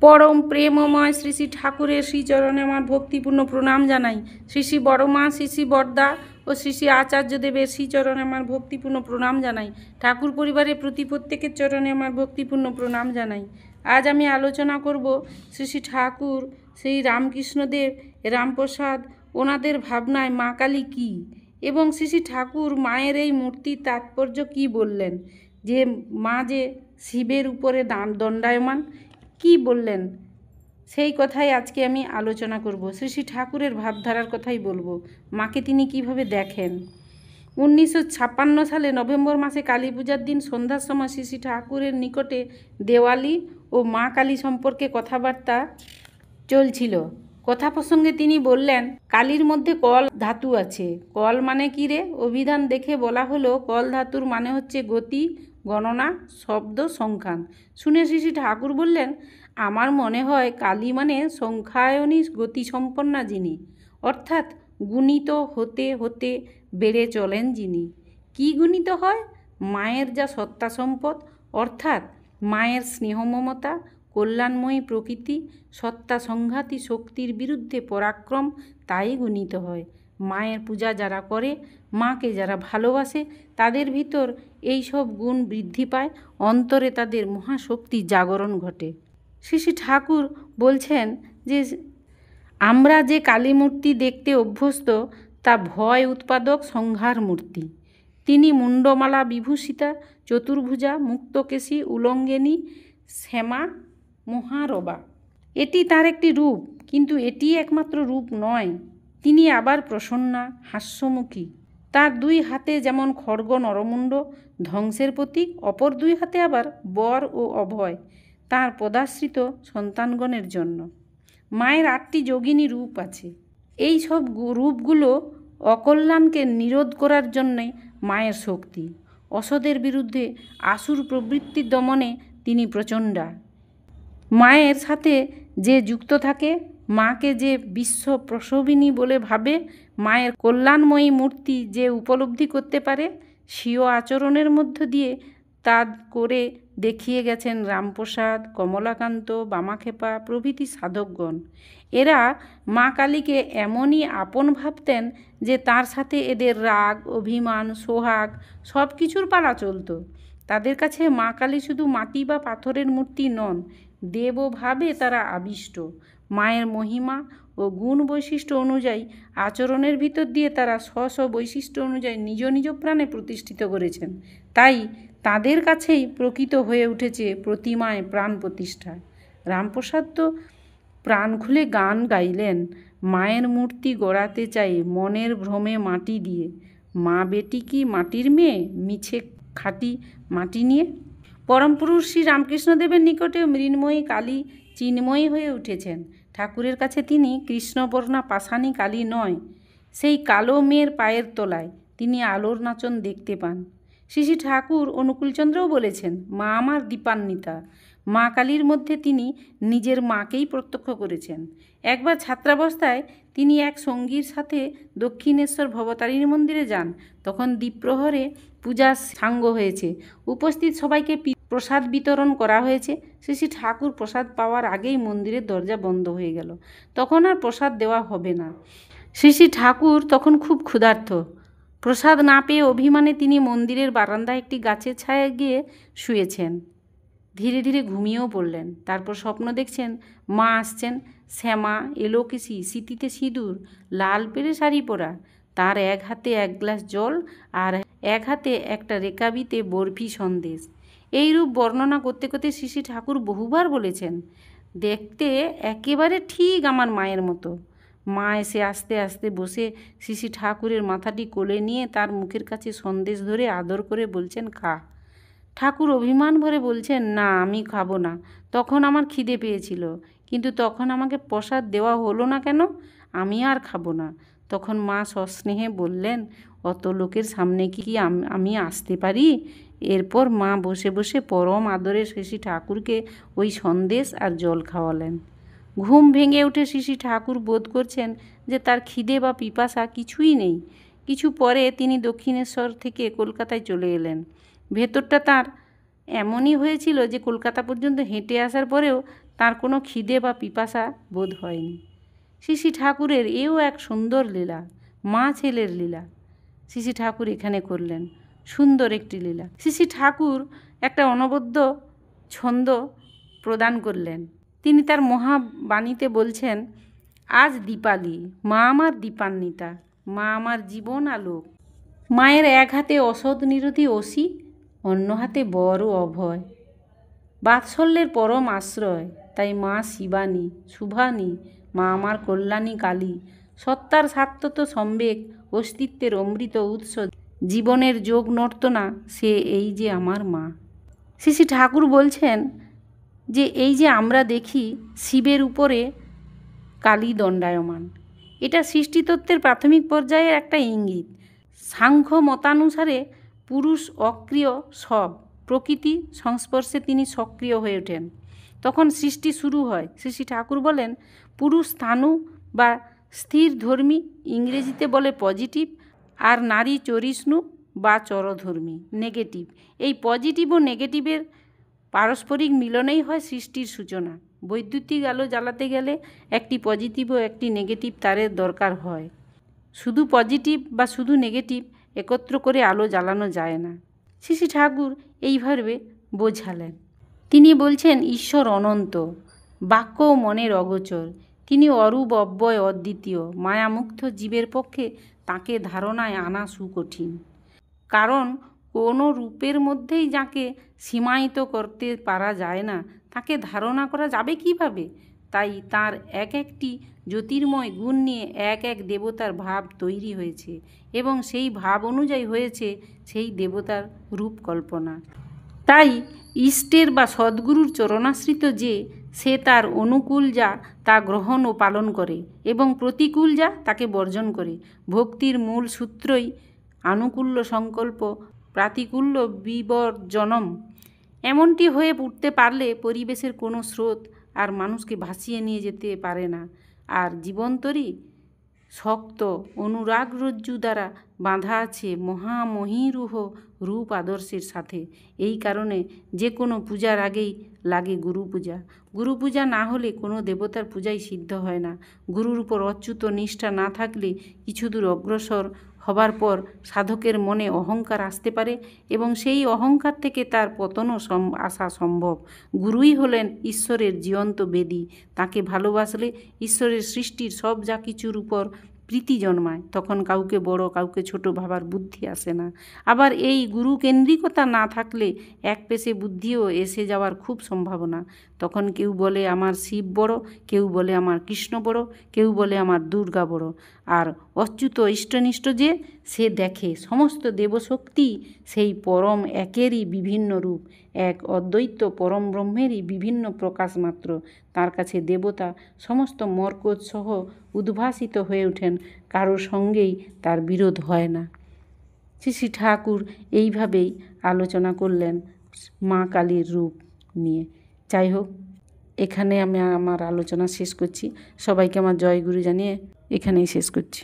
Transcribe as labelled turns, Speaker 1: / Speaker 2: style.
Speaker 1: পরম প্রেমময় শ্রী শ্রী ঠাকুরের শ্রীচরণে আমার ভক্তিপূর্ণ প্রণাম জানাই। শ্রী শ্রী বড়মা, শ্রী শ্রী বড়দা ও শ্রী শ্রী আচার্যদেবের শ্রীচরণে আমার ভক্তিপূর্ণ প্রণাম জানাই। ঠাকুর পরিবারের প্রতি প্রত্যেকের চরণে আমার ভক্তিপূর্ণ প্রণাম জানাই। আজ আমি আলোচনা করব শ্রী শ্রী ঠাকুর, শ্রী রামকৃষ্ণদেব, রামপ্রসাদ ওনাদের ভাবনায় মা কালী কী, এবং শ্রী শ্রী ঠাকুর মায়ের এই মূর্তির তাৎপর্য কী বললেন, যে মা যে শিবের উপরে দণ্ডায়মান কি বললেন, সেই কথাই আজকে আমি আলোচনা করব। শ্রী শ্রী ঠাকুরের ভাবধারার কথাই বলবো, মাকে তিনি কিভাবে দেখেন। 1956 সালে নভেম্বর মাসে কালী পূজার দিন সন্ধ্যার সময় শ্রী শ্রী ঠাকুরের নিকটে দেওয়ালি ও মা কালী সম্পর্কে কথাবার্তা চলছিল। কথা প্রসঙ্গে তিনি বললেন, কালীর মধ্যে কল ধাতু আছে। কল মানে কী রে? অভিধান দেখে বলা হলো, কল ধাতুর মানে হচ্ছে গতি, গণনা, শব্দ, সংখ্যান। শুনে শ্রী শ্রী ঠাকুর বললেন, আমার মনে হয় কালী মানে সংখ্যায়নী গতিসম্পন্না যিনি, অর্থাৎ গুণিত হতে হতে বেড়ে চলেন যিনি। কি গুণিত হয়? মায়ের যা সত্তা সম্পদ, অর্থাৎ মায়ের স্নেহ মমতা, কল্যাণময়ী প্রকৃতি, সত্তা সংঘাতী শক্তির বিরুদ্ধে পরাক্রম, তাই গুণিত হয়। মায়ের পূজা যারা করে, মাকে যারা ভালোবাসে, তাদের ভিতর এই সব গুণ বৃদ্ধি পায়, অন্তরে তাদের মহাশক্তি জাগরণ ঘটে। শ্রী শ্রী ঠাকুর বলছেন যে আমরা যে কালী মূর্তি দেখতে অভ্যস্ত, তা ভয় উৎপাদক সংহার মূর্তি। তিনি মুন্ডমালা বিভূষিতা, চতুর্ভুজা, মুক্তকেশী, উলঙ্গিনী, শ্যামা, মহারবা। এটি তার একটি রূপ, কিন্তু এটি একমাত্র রূপ নয়। তিনি আবার প্রসন্না, হাস্যমুখী। তার দুই হাতে যেমন খড়গ নরমুণ্ড, ধ্বংসের প্রতীক, অপর দুই হাতে আবার বর ও অভয়, তাঁর পদাশ্রিত সন্তানগণের জন্য। মায়ের 8টি যোগিনী রূপ আছে। এই সব রূপগুলো অকল্যাণকে নিরোধ করার জন্যে মায়ের শক্তি। অসদের বিরুদ্ধে আসুর প্রবৃত্তির দমনে তিনি প্রচণ্ডা। মায়ের সাথে যে যুক্ত থাকে, মাকে যে বিশ্ব প্রসবিনী বলে ভাবে, মায়ের কল্যাণময়ী মূর্তি যে উপলব্ধি করতে পারে, স্বীয় আচরণের মধ্য দিয়ে তা করে দেখিয়ে গেছেন রামপ্রসাদ, কমলাকান্ত, বামাক্ষেপা প্রভৃতি সাধকগণ। এরা মা কালীকে এমনই আপন ভাবতেন যে তার সাথে এদের রাগ, অভিমান, সোহাগ সব কিছুর পালা চলত। তাদের কাছে মা কালী শুধু মাটি বা পাথরের মূর্তি নন, দেবভাবে তারা আবিষ্ট। মায়ের মহিমা ও গুণ বৈশিষ্ট্য অনুযায়ী আচরণের ভিতর দিয়ে তারা স্ব বৈশিষ্ট্য অনুযায়ী নিজ নিজ প্রাণে প্রতিষ্ঠিত করেছেন। তাই তাদের কাছেই প্রকৃত হয়ে উঠেছে প্রতিমায় প্রাণ প্রতিষ্ঠা। রামপ্রসাদ তো প্রাণ খুলে গান গাইলেন, মায়ের মূর্তি গড়াতে চাই মনের ভ্রমে মাটি দিয়ে, মা বেটি কি মাটির মেয়ে, মিছে খাটি মাটি নিয়ে। পরমপুরুষ শ্রী রামকৃষ্ণদেবের নিকটে মৃন্ময়ী কালী চিন্ময়ী হয়ে উঠেছেন। ঠাকুরের কাছে তিনি কৃষ্ণবর্ণা পাষাণী কালী নয়, সেই কালো মেয়ের পায়ের তলায় তিনি আলোর নাচন দেখতে পান। শ্রী শ্রী ঠাকুর অনুকূলচন্দ্রও বলেছেন, মা আমার দীপান্বিতা। মা কালীর মধ্যে তিনি নিজের মাকেই প্রত্যক্ষ করেছেন। একবার ছাত্রাবস্থায় তিনি এক সঙ্গীর সাথে দক্ষিণেশ্বর ভবতারিণী মন্দিরে যান। তখন দ্বীপ্রহরে পূজা সাঙ্গ হয়েছে, উপস্থিত সবাইকে প্রসাদ বিতরণ করা হয়েছে। শ্রী শ্রী ঠাকুর প্রসাদ পাওয়ার আগেই মন্দিরের দরজা বন্ধ হয়ে গেল। তখন আর প্রসাদ দেওয়া হবে না। শ্রী শ্রী ঠাকুর তখন খুব ক্ষুধার্ত। প্রসাদ না পেয়ে অভিমানে তিনি মন্দিরের বারান্দায় একটি গাছের ছায়ায় গিয়ে শুয়েছেন। ধীরে ধীরে ঘুমিয়েও পড়লেন। তারপর স্বপ্ন দেখছেন, মা আসছেন, শ্যামা, এলোকেশী, সিঁথিতে সিঁদুর, লাল পেরে শাড়ি পরা, তার এক হাতে এক গ্লাস জল আর এক হাতে একটা রেকাবিতে বরফি সন্দেশ। এই রূপ বর্ণনা করতে করতে শ্রী শ্রী ঠাকুর বহুবার বলেছেন, দেখতে একেবারে ঠিক আমার মায়ের মতো। মা এসে আস্তে আস্তে বসে শ্রী শ্রী ঠাকুরের মাথাটি কোলে নিয়ে তার মুখের কাছে সন্দেশ ধরে আদর করে বলছেন, খা। ঠাকুর অভিমান ভরে বলছেন, না আমি খাবো না, তখন আমার খিদে পেয়েছিল, কিন্তু তখন আমাকে প্রসাদ দেওয়া হলো না কেন, আমি আর খাবো না। তখন মা সস্নেহে বললেন, অত লোকের সামনে কি আমি আসতে পারি? এরপর মা বসে বসে পরম আদরে শ্রী শ্রী ঠাকুরকে ওই সন্দেশ আর জল খাওয়ালেন। ঘুম ভেঙে উঠে শ্রী শ্রী ঠাকুর বোধ করছেন যে তার খিদে বা পিপাসা কিছুই নেই। কিছু পরে তিনি দক্ষিণেশ্বর থেকে কলকাতায় চলে এলেন। ভেতরটা তার এমনই হয়েছিল যে কলকাতা পর্যন্ত হেঁটে আসার পরেও তার কোনো খিদে বা পিপাসা বোধ হয়নি। শ্রী শ্রী ঠাকুরের এও এক সুন্দর লীলা, মা ছেলের লীলা শ্রী শ্রী ঠাকুর এখানে করলেন, সুন্দর একটি লীলা। শ্রী শ্রী ঠাকুর একটা অনবদ্য ছন্দ প্রদান করলেন। তিনি তার মহাবাণীতে বলছেন, আজ দীপালি, মা আমার দীপান্বিতা, মা আমার জীবন আলোক। মায়ের এক হাতে অসৎ নিরোধী অসি, অন্য হাতে বড় অভয়, বাৎসল্যের পরম আশ্রয়। তাই মা শিবানী শুভানী, মা আমার কল্যাণী কালী, সত্তার শাশ্বত সম্বেক, অস্তিত্বের অমৃত উৎস, জীবনের যোগ নর্তনা, সে এই যে আমার মা। শ্রী শ্রী ঠাকুর বলছেন যে এই যে আমরা দেখি শিবের উপরে কালী দণ্ডায়মান, এটা সৃষ্টিতত্ত্বের প্রাথমিক পর্যায়ের একটা ইঙ্গিত। সাংখ্য মতানুসারে পুরুষ অক্রিয়, সব প্রকৃতি সংস্পর্শে তিনি সক্রিয় হয়ে ওঠেন, তখন সৃষ্টি শুরু হয়। শ্রী শ্রী ঠাকুর বলেন, পুরুষ স্থাণু বা স্থির ধর্মী, ইংরেজিতে বলে পজিটিভ, আর নারী চরিষ্ণু বা চরধর্মী, নেগেটিভ। এই পজিটিভ ও নেগেটিভের পারস্পরিক মিলনেই হয় সৃষ্টির সূচনা। বৈদ্যুতিক আলো জ্বালাতে গেলে একটি পজিটিভ ও একটি নেগেটিভ তারের দরকার হয়। শুধু পজিটিভ বা শুধু নেগেটিভ একত্র করে আলো জ্বালানো যায় না। শ্রী শ্রী ঠাকুর এইভাবে বোঝালেন। তিনি বলছেন, ঈশ্বর অনন্ত, বাক্য ও মনের অগোচর, তিনি অরূপ, অব্যয়, অদ্বিতীয়। মায়ামুগ্ধ জীবের পক্ষে তাকে ধারণায় আনা সুকঠিন, কারণ কোনো রূপের মধ্যেই যাকে সীমায়িত করতে পারা যায় না, তাকে ধারণা করা যাবে কিভাবে? তাই তার এক একটি জ্যোতির্ময় গুণ নিয়ে এক এক দেবতার ভাব তৈরি হয়েছে এবং সেই ভাব অনুযায়ী হয়েছে সেই দেবতার রূপকল্পনা। তাই ইষ্টের বা সদ্গুরুর চরণাশ্রিত যে, সে তার অনুকূল যা তা গ্রহণ ও পালন করে এবং প্রতিকূল যা তাকে বর্জন করে। ভক্তির মূল সূত্রই আনুকূল্য সংকল্প, প্রাতিকূল্য বিবর্জনম। এমনটি হয়ে উঠতে পারলে পরিবেশের কোনো স্রোত আর মানুষকে ভাসিয়ে নিয়ে যেতে পারে না। আর জীবন্তরী শক্ত অনুরাগ রজ্জু দ্বারা বাঁধা আছে মহামহীরূহ রূপ আদর্শের সাথে। এই কারণে যে কোনো পূজার আগেই লাগে গুরু পূজা। গুরু পূজা না হলে কোনো দেবতার পূজাই সিদ্ধ হয় না। গুরুর উপর অচ্যুত নিষ্ঠা না থাকলে কিছু দূর অগ্রসর হবার পর সাধকের মনে অহংকার আসতে পারে এবং সেই অহংকার থেকে তার পতনও আসা সম্ভব। গুরুই হলেন ঈশ্বরের জীবন্ত বেদী। তাকে ভালোবাসলে ঈশ্বরের সৃষ্টির সব যা কিছুর উপর প্রীতি জন্মায়, তখন কাউকে বড় কাউকে ছোট ভাবার বুদ্ধি আসে না। আবার এই গুরু কেন্দ্রিকতা না থাকলে এক পেশে বুদ্ধিও এসে যাওয়ার খুব সম্ভাবনা। তখন কেউ বলে আমার শিব বড়, কেউ বলে আমার কৃষ্ণ বড়, কেউ বলে আমার দুর্গা বড়। আর অচ্যুত ইষ্টনিষ্ঠ যে, সে দেখে সমস্ত দেবশক্তি সেই পরম একেরই বিভিন্ন রূপ, এক অদ্বৈত পরম ব্রহ্মেরই বিভিন্ন প্রকাশ মাত্র। তার কাছে দেবতা সমস্ত মর্কট সহ উদ্ভাসিত হয়ে ওঠেন, কারোর সঙ্গেই তার বিরোধ হয় না। শ্রী শ্রী ঠাকুর এইভাবেই আলোচনা করলেন মা কালীর রূপ নিয়ে। যাই হোক, এখানে আমি আমার আলোচনা শেষ করছি। সবাইকে আমার জয়গুরু জানিয়ে এখানেই শেষ করছি।